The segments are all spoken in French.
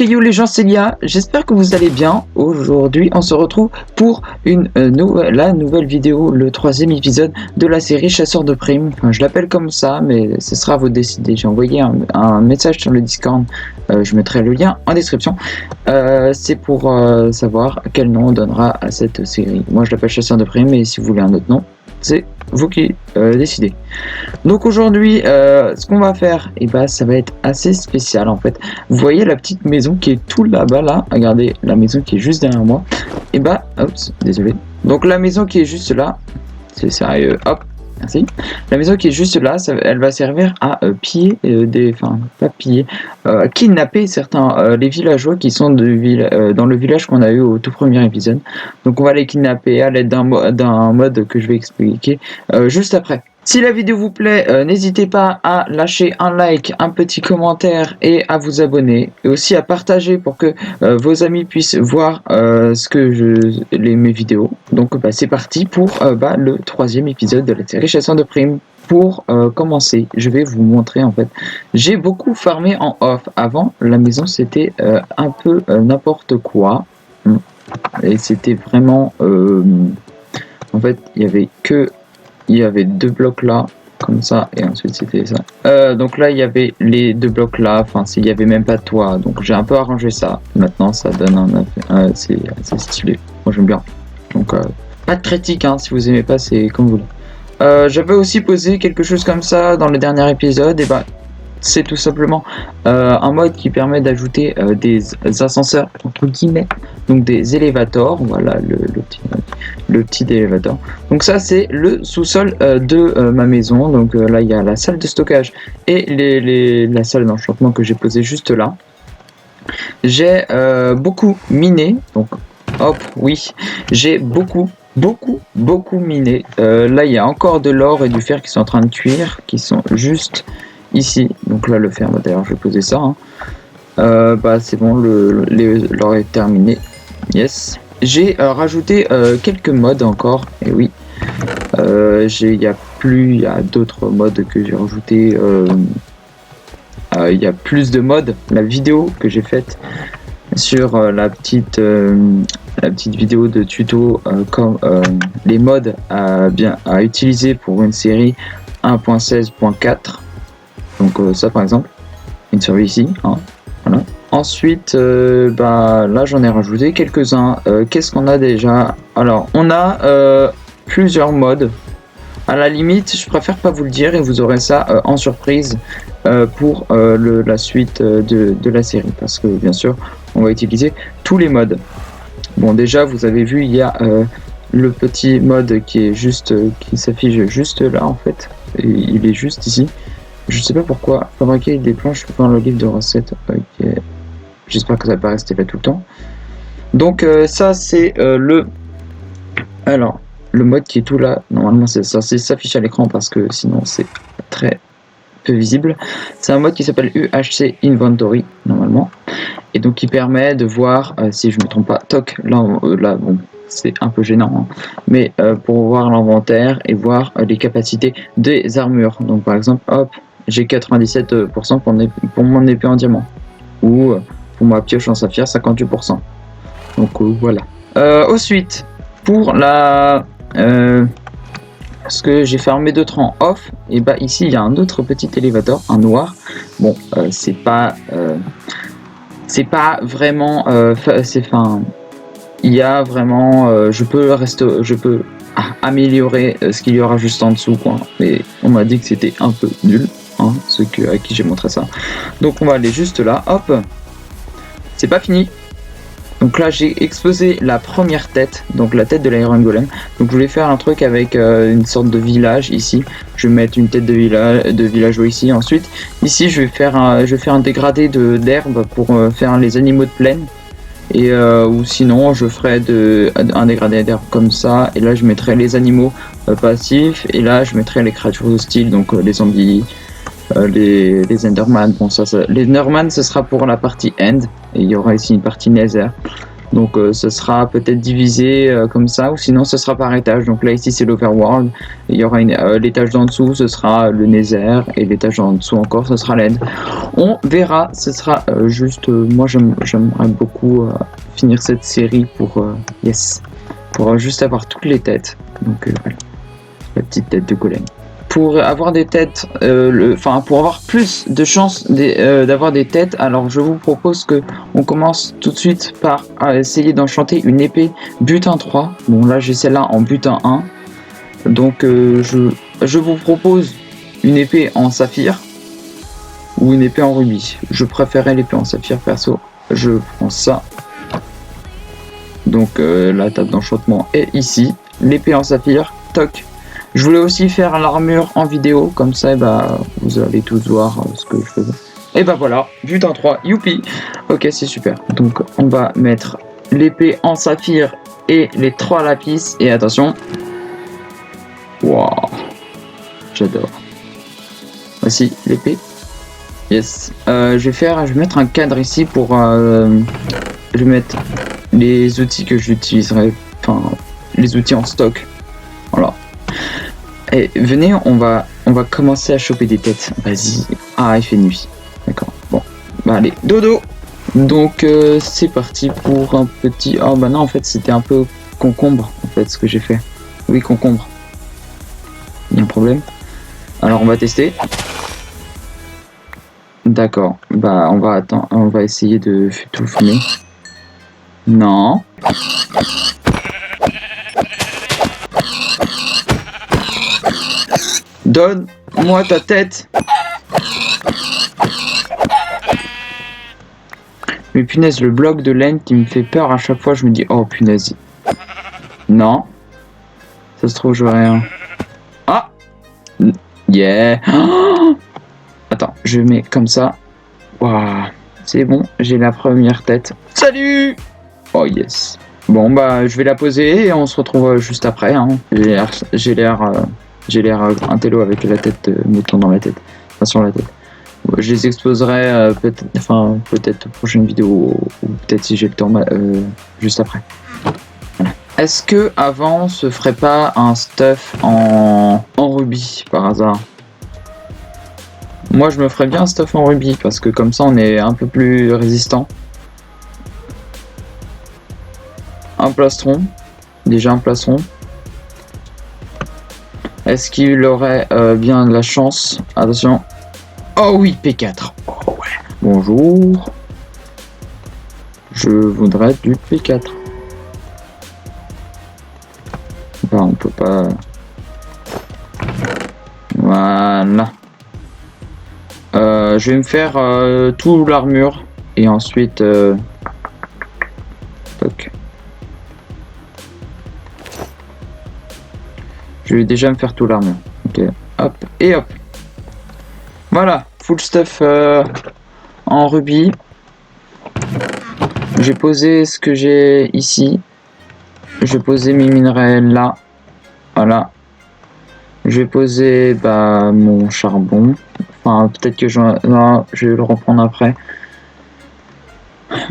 Ok yo les gens, c'est Lia, j'espère que vous allez bien. Aujourd'hui on se retrouve pour la nouvelle vidéo, le 3e épisode de la série Chasseurs de primes. Enfin, je l'appelle comme ça mais ce sera à vous de décider. J'ai envoyé un message sur le Discord, je mettrai le lien en description. C'est pour savoir quel nom on donnera à cette série. Moi je l'appelle Chasseurs de primes et si vous voulez un autre nom, c'est vous qui décidez. Donc aujourd'hui, ce qu'on va faire, et bah ça va être assez spécial en fait. Vous voyez la petite maison qui est tout là-bas là. Regardez la maison qui est juste derrière moi. Et bah, oups, désolé. Donc la maison qui est juste là, c'est sérieux. Hop, merci. La maison qui est juste là, elle va servir à piller kidnapper certains les villageois qui sont dans le village qu'on a eu au tout premier épisode. Donc on va les kidnapper à l'aide d'un mode que je vais expliquer juste après. Si la vidéo vous plaît, n'hésitez pas à lâcher un like, un petit commentaire et à vous abonner. Et aussi à partager pour que vos amis puissent voir mes vidéos. Donc c'est parti pour le 3e épisode de la série Chasseurs de primes. Pour commencer, je vais vous montrer en fait. J'ai beaucoup farmé en off. Avant, la maison c'était un peu n'importe quoi. Et c'était vraiment... en fait, il y avait 2 blocs là, comme ça, et ensuite c'était ça. Donc là, il y avait les 2 blocs là, enfin, il y avait même pas de toit, donc j'ai un peu arrangé ça. Maintenant, ça donne c'est assez stylé. Moi, j'aime bien. Donc, pas de critique, hein, si vous aimez pas, c'est comme vous voulez. J'avais aussi posé quelque chose comme ça dans le dernier épisode, et bah, c'est tout simplement un mode qui permet d'ajouter des ascenseurs entre guillemets, donc des élévateurs. Voilà le petit élévateur. Donc ça c'est le sous-sol de ma maison. Donc là il y a la salle de stockage et la salle d'enchantement que j'ai posée juste là. J'ai beaucoup miné. Donc hop, oui, j'ai beaucoup miné. Là il y a encore de l'or et du fer qui sont en train de cuire, qui sont juste ici. Donc là le fer, d'ailleurs je vais poser ça, hein. C'est bon, l'or est terminé. Yes, j'ai rajouté quelques modes encore, et oui, il y a d'autres modes que j'ai rajouté. Il y a plus de modes. La vidéo que j'ai faite sur la petite vidéo de tuto comme les modes à utiliser pour une série 1.16.4. Donc ça par exemple, une survie ici, hein, voilà. Ensuite, là j'en ai rajouté quelques-uns. Qu'est-ce qu'on a déjà? Alors, on a plusieurs modes. À la limite, je préfère pas vous le dire et vous aurez ça en surprise pour la suite de la série. Parce que bien sûr, on va utiliser tous les modes. Bon, déjà, vous avez vu, il y a le petit mode qui s'affiche juste là en fait. Et il est juste ici. Je sais pas pourquoi. Fabriquer des planches dans le livre de recettes. Okay. J'espère que ça va pas rester là tout le temps. Donc ça c'est le mode qui est tout là. Normalement c'est censé s'afficher à l'écran parce que sinon c'est très peu visible. C'est un mode qui s'appelle UHC Inventory normalement. Et donc qui permet de voir, si je me trompe pas, toc, là bon, c'est un peu gênant, hein, mais pour voir l'inventaire et voir les capacités des armures. Donc par exemple, hop, j'ai 97% pour mon épée en diamant. Ou pour ma pioche en saphir, 58%. Donc voilà. Ensuite, pour ce que j'ai farmé d'autres en off, et ici il y a un autre petit élévateur, un noir. Bon, c'est pas vraiment il y a vraiment je peux améliorer ce qu'il y aura juste en dessous, quoi. Mais on m'a dit que c'était un peu nul, hein, à qui j'ai montré ça. Donc on va aller juste là, hop. C'est pas fini. Donc là j'ai exposé la première tête, donc la tête de l'Iron Golem. Donc je voulais faire un truc avec une sorte de village ici. Je vais mettre une tête de villageois ici. Ensuite ici je vais faire un dégradé d'herbe pour faire les animaux de plaine. Et ou sinon je ferai un dégradé d'herbe comme ça. Et là je mettrai les animaux passifs. Et là je mettrai les créatures hostiles, donc les zombies. Les Enderman, bon les Enderman ce sera pour la partie End, et il y aura ici une partie Nether. Donc ce sera peut-être divisé comme ça, ou sinon ce sera par étage. Donc là ici c'est l'Overworld, il y aura l'étage d'en dessous, ce sera le Nether, et l'étage en dessous encore, ce sera l'End. On verra, ce sera juste, moi j'aimerais beaucoup finir cette série pour, yes, pour juste avoir toutes les têtes. Donc voilà, la petite tête de golem. Pour avoir des têtes, pour avoir plus de chances d'avoir des têtes, alors je vous propose que on commence tout de suite par essayer d'enchanter une épée butin 3. Bon là j'ai celle-là en butin 1. Donc je vous propose une épée en saphir ou une épée en rubis. Je préférais l'épée en saphir perso. Je prends ça. Donc la table d'enchantement est ici. L'épée en saphir, toc. Je voulais aussi faire l'armure en vidéo, comme ça bah, vous allez tous voir ce que je faisais. Et bah voilà, butin 3, youpi. Ok, c'est super. Donc on va mettre l'épée en saphir et les 3 lapis. Et attention. Waouh, j'adore. Voici l'épée. Yes. Je vais mettre un cadre ici pour... je vais mettre les outils que j'utiliserai. Enfin, les outils en stock. Voilà. Et venez, on va commencer à choper des têtes. Vas-y. Ah, il fait nuit. D'accord. Bon. Bah allez, dodo. Donc c'est parti pour un petit... Oh bah non, en fait, c'était un peu concombre, en fait, ce que j'ai fait. Oui, concombre. Il y a un problème. Alors, on va tester. D'accord. Bah, on va attendre. On va essayer de tout fumer. Non. Donne-moi ta tête. Mais punaise, le bloc de laine qui me fait peur à chaque fois, je me dis, oh punaise. Non. Ça se trouve, j'aurais un... Ah. Yeah. Oh, attends, je mets comme ça. Waouh. C'est bon, j'ai la première tête. Salut. Oh yes. Bon bah, je vais la poser et on se retrouve juste après. Hein. J'ai l'air un télo avec la tête de mouton dans la tête. Enfin, sur la tête. Je les exposerai peut-être prochaine vidéo ou peut-être si j'ai le temps juste après. Voilà. Est-ce que avant on se ferait pas un stuff en rubis par hasard? Moi je me ferais bien un stuff en rubis parce que comme ça on est un peu plus résistant. Un plastron, déjà un plastron. Est-ce qu'il aurait bien de la chance? Attention. Oh oui, P4. Oh ouais. Bonjour. Je voudrais du P4. Bah, on peut pas... Voilà. Je vais me faire tout l'armure. Et ensuite... Toc. Je vais déjà me faire tout l'armure. Ok. Hop. Et hop. Voilà. Full stuff en rubis. J'ai posé ce que j'ai ici. Je vais poser mes minerais là. Voilà. Je vais poser mon charbon. Enfin, peut-être que non, je vais le reprendre après.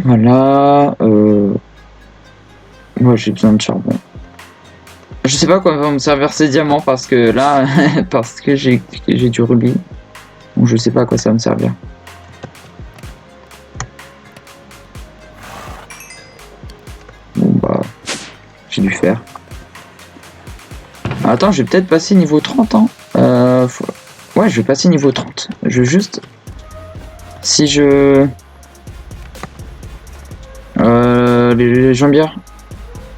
Voilà. Moi, j'ai besoin de charbon. Je sais pas quoi va me servir ces diamants parce que là, parce que j'ai du rubis. Donc, je sais pas à quoi ça va me servir. Bon bah, j'ai dû faire. Attends, je vais peut-être passer niveau 30 ans. Ouais, je vais passer niveau 30. Je veux juste... Si je... les jambières.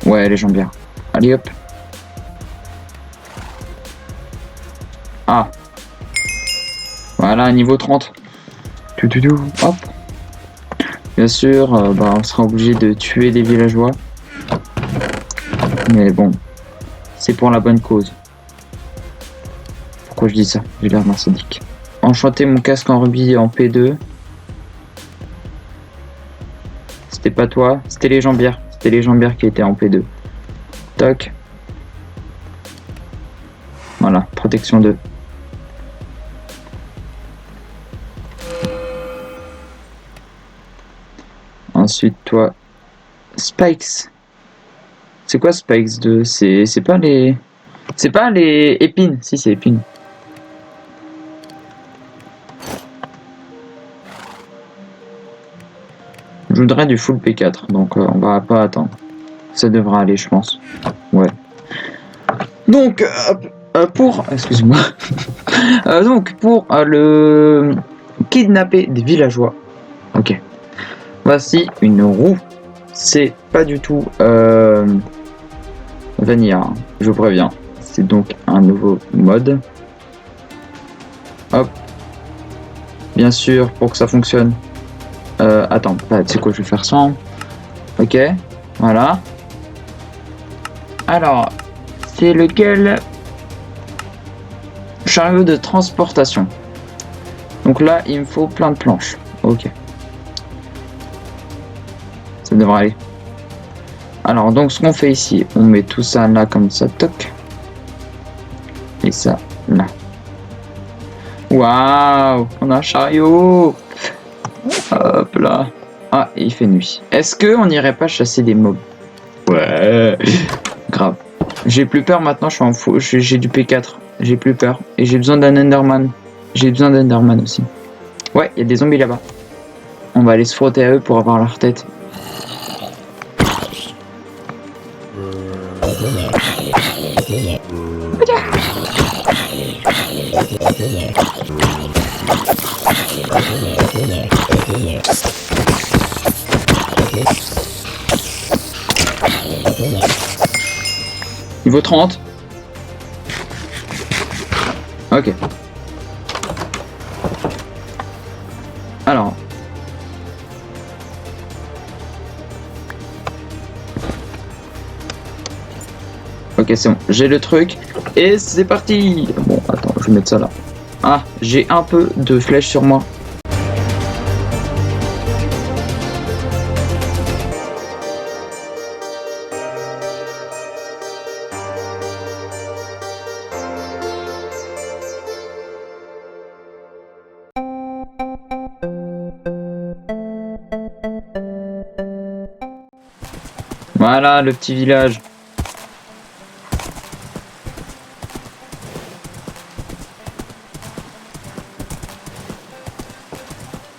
Ouais, les jambières. Allez, hop. Ah. Voilà, niveau 30. Hop. Bien sûr, on sera obligé de tuer des villageois. Mais bon, c'est pour la bonne cause. Pourquoi je dis ça? J'ai l'air d'un sadique. Enchanter mon casque en rubis en P2. C'était pas toi, c'était les jambières. C'était les jambières qui étaient en P2. Toc. Voilà, protection 2. Ensuite, toi, Spikes. C'est quoi Spikes 2? C'est pas les... C'est pas les épines. Si, c'est épines. Je voudrais du full P4, donc on va pas attendre. Ça devra aller, je pense. Ouais. Donc, pour... Excuse-moi. Donc, pour le kidnapper des villageois. Ok. Voici une roue. C'est pas du tout Vanilla, hein, je vous préviens. C'est donc un nouveau mode. Hop. Bien sûr, pour que ça fonctionne. Attends, tu sais quoi, je vais faire sans. Ok, voilà. Alors, c'est lequel? Chariot de transportation. Donc là, il me faut plein de planches. Ok. Ça devrait aller. Alors, donc, ce qu'on fait ici, on met tout ça là, comme ça, toc. Et ça, là. Waouh, on a un chariot. Hop là. Ah, et il fait nuit. Est-ce qu'on n'irait pas chasser des mobs? Ouais. Grave. J'ai plus peur maintenant, je suis en fou. J'ai du P4. J'ai plus peur. Et j'ai besoin d'un Enderman. J'ai besoin d'Enderman aussi. Ouais, il y a des zombies là-bas. On va aller se frotter à eux pour avoir leur tête. Niveau 30. Ok. Alors. Ok, c'est bon. J'ai le truc. Et c'est parti. Bon, attends, je vais mettre ça là. Ah, j'ai un peu de flèches sur moi. Voilà, le petit village.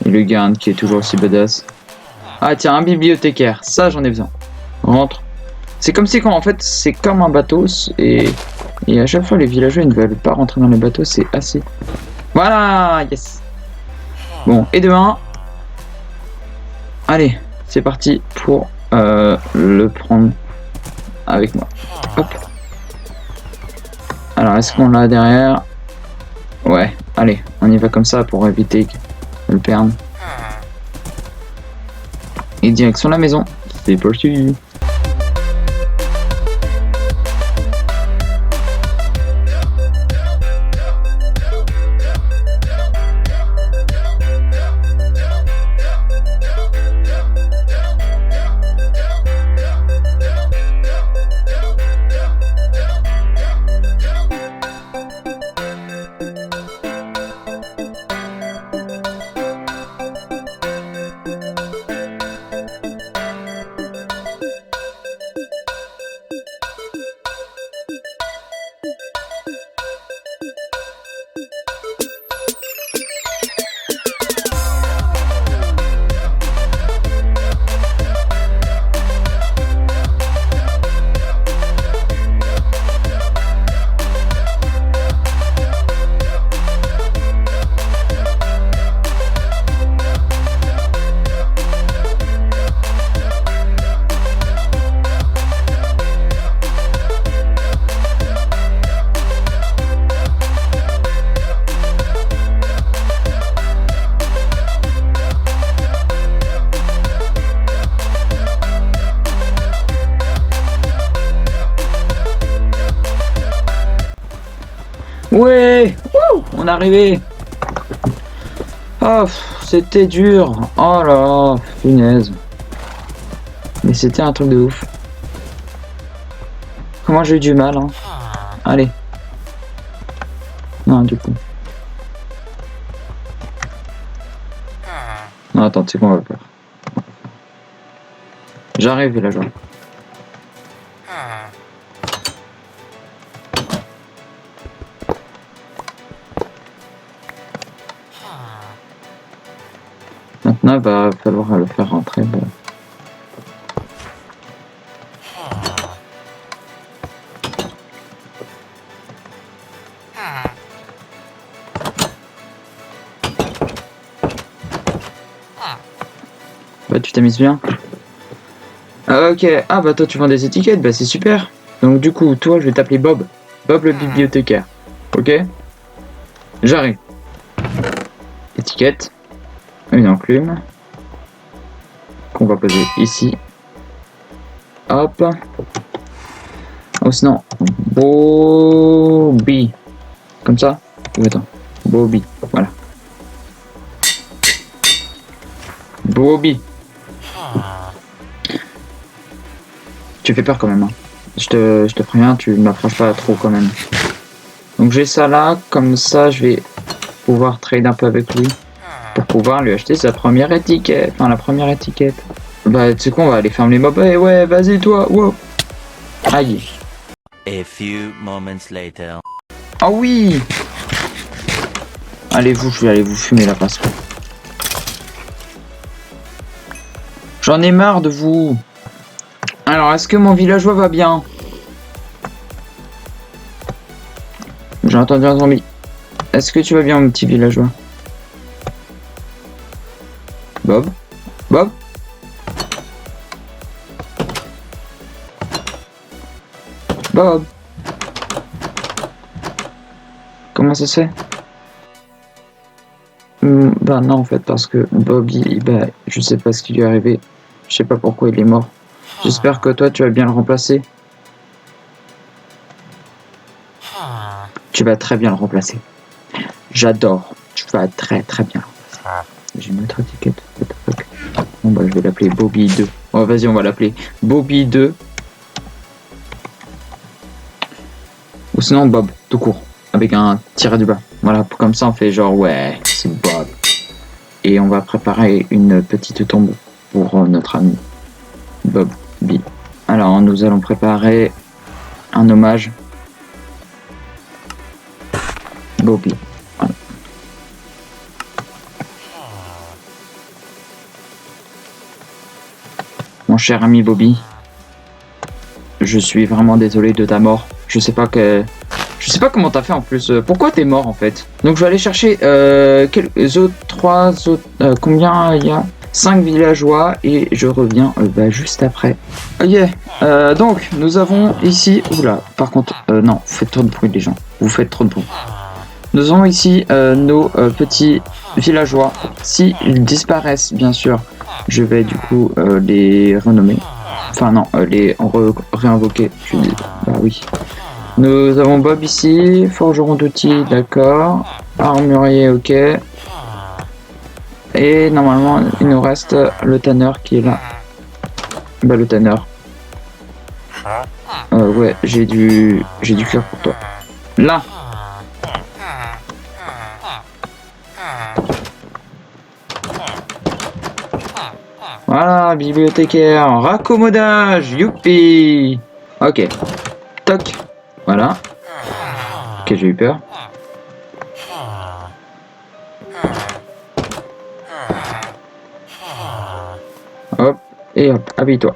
Et le garde qui est toujours aussi badass. Ah tiens, un bibliothécaire. Ça, j'en ai besoin. Rentre. C'est comme si quand en fait, c'est comme un bateau. Et à chaque fois, les villageois ils ne veulent pas rentrer dans les bateaux. C'est assez... Voilà, yes. Bon, et de 1. Allez, c'est parti pour le prendre avec moi. Hop. Alors, est-ce qu'on l'a derrière? Ouais, allez, on y va comme ça pour éviter de le perdre. Et direction la maison. C'est parti. Ouais, wouh, on est arrivé. Oh, c'était dur. Oh là, punaise. Mais c'était un truc de ouf. Comment j'ai eu du mal, hein. Allez. Non, du coup. Non, attends, c'est quoi on va faire? J'arrive, villageois. Maintenant, il va falloir le faire rentrer. Bon. Bah, tu t'amuses bien. Ah, ok. Ah, bah, toi, tu vends des étiquettes. Bah, c'est super. Donc, du coup, toi, je vais t'appeler Bob. Bob le bibliothécaire. Ok? J'arrive. Étiquette. Une enclume. Qu'on va poser ici. Hop. Oh, sinon, Bobby. Comme ça? Ou attends. Bobby. Voilà. Bobby. Tu fais peur quand même. Hein. Je te préviens, tu m'approches pas trop quand même. Donc j'ai ça là, comme ça je vais pouvoir trade un peu avec lui. Pour pouvoir lui acheter sa première étiquette. Enfin la première étiquette. Bah tu sais quoi, on va aller fermer les mobs. Hey, ouais, vas-y toi, wow. Aïe. A few moments later. Ah oui. Allez vous, je vais aller vous fumer la passe. J'en ai marre de vous. Alors, est-ce que mon villageois va bien? J'ai entendu un zombie. Est-ce que tu vas bien, mon petit villageois? Bob? Bob? Bob? Comment ça se fait? Bah non, en fait, parce que Bobby, bah, je sais pas ce qui lui est arrivé. Je sais pas pourquoi il est mort. J'espère que toi, tu vas bien le remplacer. Tu vas très bien le remplacer. J'adore. Tu vas très bien le remplacer. J'ai une autre étiquette. Bon bah je vais l'appeler Bobby 2. Oh vas-y, on va l'appeler Bobby 2. Ou sinon Bob, tout court. Avec un tiré du bas. Voilà, comme ça on fait genre ouais, c'est Bob. Et on va préparer une petite tombe pour notre ami Bob B. Alors nous allons préparer un hommage Bobby. Voilà. Mon cher ami Bobby, je suis vraiment désolé de ta mort. Je sais pas comment t'as fait en plus. Pourquoi t'es mort en fait? Donc je vais aller chercher combien il y a? 5 villageois et je reviens juste après. Ok, donc nous avons ici... Oula, par contre, non, vous faites trop de bruit les gens. Vous faites trop de bruit. Nous avons ici nos petits villageois. S'ils disparaissent, bien sûr, je vais du coup les renommer. Enfin non, les réinvoquer. Je dis, bah oui. Nous avons Bob ici, forgeron d'outils, d'accord. Armurier, ok. Et normalement, il nous reste le tanneur qui est là. Bah le tanneur. Ouais, j'ai du cuir pour toi. Là. Voilà, bibliothécaire, raccommodage, youpi. Ok, toc, voilà. Ok, j'ai eu peur. Hop, et hop, habille-toi.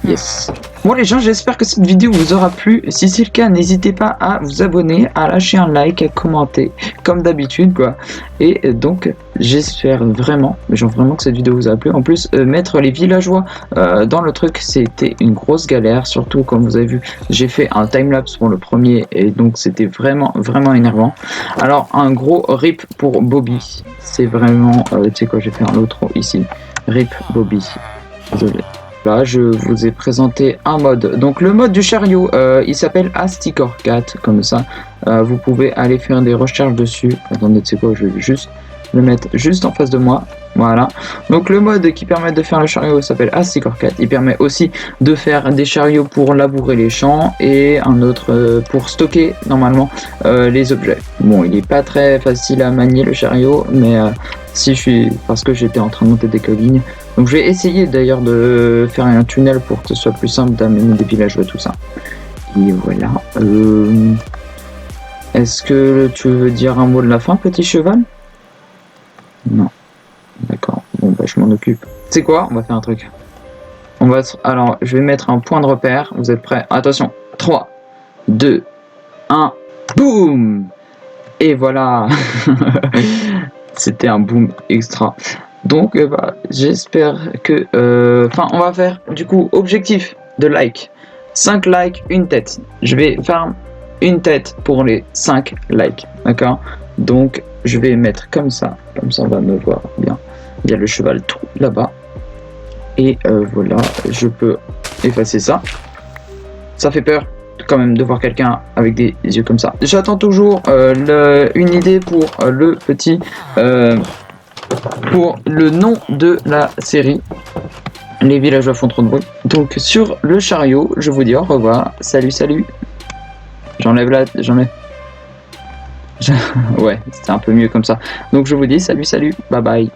Yes. Bon les gens, j'espère que cette vidéo vous aura plu. Si c'est le cas, n'hésitez pas à vous abonner, à lâcher un like, à commenter, comme d'habitude quoi. Et donc, j'espère vraiment que cette vidéo vous a plu. En plus, mettre les villageois dans le truc, c'était une grosse galère. Surtout, comme vous avez vu, j'ai fait un timelapse pour le premier. Et donc, c'était vraiment énervant. Alors, un gros rip pour Bobby. C'est vraiment... tu sais quoi, j'ai fait un outro ici. Rip Bobby. Désolé. Là, je vous ai présenté un mode. Donc le mode du chariot, il s'appelle Asticor 4, comme ça. Vous pouvez aller faire des recherches dessus. Attendez, tu sais quoi, je vais juste le mettre juste en face de moi. Voilà. Donc le mode qui permet de faire le chariot s'appelle Asticor 4. Il permet aussi de faire des chariots pour labourer les champs et un autre pour stocker normalement les objets. Bon, il n'est pas très facile à manier le chariot, mais si je suis parce que j'étais en train de monter des collines. Donc je vais essayer d'ailleurs de faire un tunnel pour que ce soit plus simple d'amener des villageois tout ça. Et voilà. Est-ce que tu veux dire un mot de la fin, petit cheval? Non. D'accord. Bon bah je m'en occupe. C'est quoi? On va faire un truc. Alors je vais mettre un point de repère. Vous êtes prêts? Attention. 3, 2, 1. Boum! Et voilà. C'était un boom extra. Donc bah, j'espère que... Enfin on va faire du coup objectif de like. 5 likes, une tête. Je vais faire une tête pour les 5 likes. D'accord? Donc je vais mettre comme ça on va me voir bien. Il y a le cheval tout là-bas. Et voilà, je peux effacer ça. Ça fait peur quand même de voir quelqu'un avec des yeux comme ça. J'attends toujours une idée pour le petit... pour le nom de la série. Les villageois font trop de bruit. Donc sur le chariot, je vous dis au revoir. Salut, salut. J'enlève. Ouais, c'était un peu mieux comme ça. Donc je vous dis salut, salut. Bye bye.